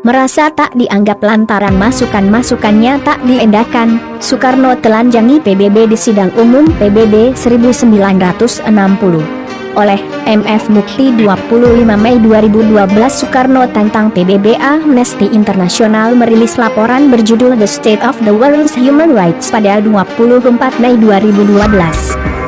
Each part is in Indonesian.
Merasa tak dianggap lantaran masukan-masukannya tak diendahkan, Soekarno telanjangi PBB di sidang umum PBB 1960. Oleh M.F. Mukti 25 Mei 2012 Soekarno tentang PBB. Amnesty International merilis laporan berjudul The State of the World's Human Rights pada 24 Mei 2012.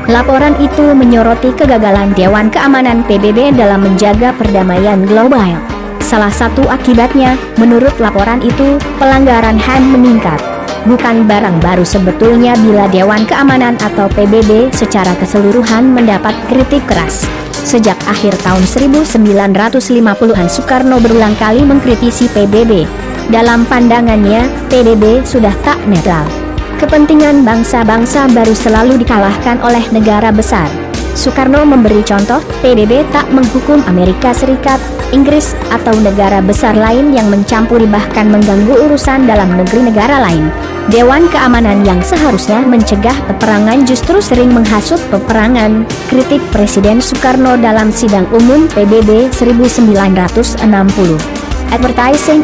Laporan itu menyoroti kegagalan Dewan Keamanan PBB dalam menjaga perdamaian global. Salah satu akibatnya, menurut laporan itu, pelanggaran HAM meningkat. Bukan barang baru sebetulnya bila Dewan Keamanan atau PBB secara keseluruhan mendapat kritik keras. Sejak akhir tahun 1950-an Soekarno berulang kali mengkritisi PBB. Dalam pandangannya, PBB sudah tak netral. Kepentingan bangsa-bangsa baru selalu dikalahkan oleh negara besar. Soekarno memberi contoh, PBB tak menghukum Amerika Serikat, Inggris, atau negara besar lain yang mencampuri bahkan mengganggu urusan dalam negeri negara lain. Dewan Keamanan yang seharusnya mencegah peperangan justru sering menghasut peperangan, kritik Presiden Soekarno dalam sidang umum PBB 1960.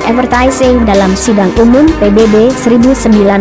Advertising dalam sidang umum PBB 1960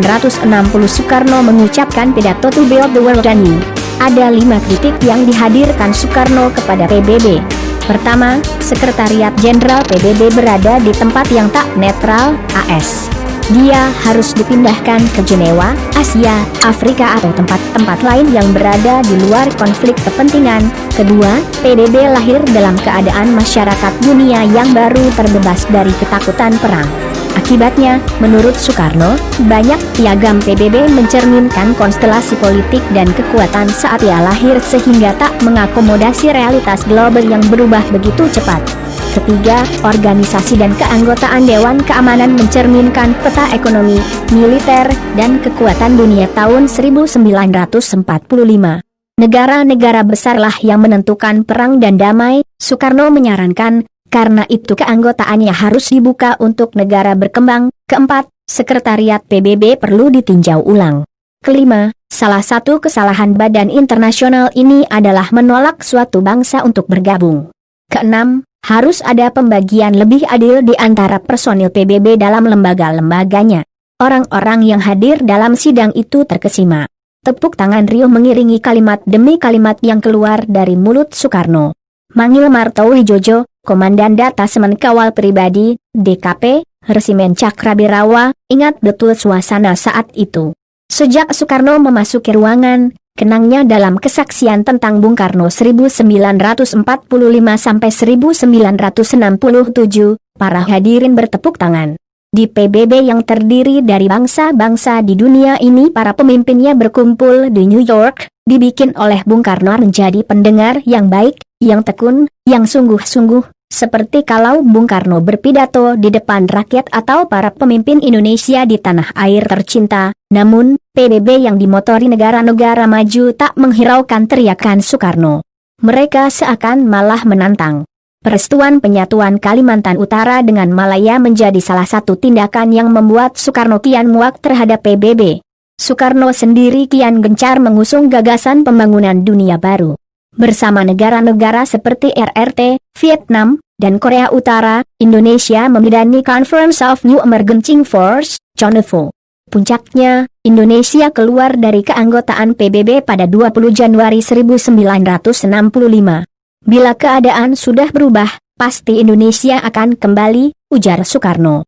Soekarno mengucapkan pidato To Build the World Anew. Ada 5 kritik yang dihadirkan Soekarno kepada PBB. Pertama, Sekretariat Jenderal PBB berada di tempat yang tak netral, AS. Dia harus dipindahkan ke Jenewa, Asia, Afrika atau tempat-tempat lain yang berada di luar konflik kepentingan. Kedua, PBB lahir dalam keadaan masyarakat dunia yang baru terbebas dari ketakutan perang. Akibatnya, menurut Soekarno, banyak piagam PBB mencerminkan konstelasi politik dan kekuatan saat ia lahir sehingga tak mengakomodasi realitas global yang berubah begitu cepat. Ketiga, organisasi dan keanggotaan Dewan Keamanan mencerminkan peta ekonomi, militer, dan kekuatan dunia tahun 1945. Negara-negara besarlah yang menentukan perang dan damai, Soekarno menyarankan. Karena itu keanggotaannya harus dibuka untuk negara berkembang. Keempat, Sekretariat PBB perlu ditinjau ulang. Kelima, salah satu kesalahan badan internasional ini adalah menolak suatu bangsa untuk bergabung. Keenam, harus ada pembagian lebih adil di antara personil PBB dalam lembaga-lembaganya. Orang-orang yang hadir dalam sidang itu terkesima. Tepuk tangan riuh mengiringi kalimat demi kalimat yang keluar dari mulut Soekarno. Mangil Marto Wijojo, Komandan Datasemen Kawal Pribadi, DKP, Resimen Cakrabirawa, ingat betul suasana saat itu. Sejak Soekarno memasuki ruangan, kenangnya dalam kesaksian tentang Bung Karno 1945 sampai 1967, para hadirin bertepuk tangan. Di PBB yang terdiri dari bangsa-bangsa di dunia ini para pemimpinnya berkumpul di New York, dibikin oleh Bung Karno menjadi pendengar yang baik, yang tekun, yang sungguh-sungguh, seperti kalau Bung Karno berpidato di depan rakyat atau para pemimpin Indonesia di tanah air tercinta. Namun, PBB yang dimotori negara-negara maju tak menghiraukan teriakan Soekarno. Mereka seakan malah menantang. Perestuan penyatuan Kalimantan Utara dengan Malaya menjadi salah satu tindakan yang membuat Soekarno kian muak terhadap PBB. Soekarno sendiri kian gencar mengusung gagasan pembangunan dunia baru. Bersama negara-negara seperti RRT, Vietnam, dan Korea Utara, Indonesia memidani Conference of New Emerging Force, CONEFO. Puncaknya, Indonesia keluar dari keanggotaan PBB pada 20 Januari 1965. Bila keadaan sudah berubah, pasti Indonesia akan kembali, ujar Soekarno.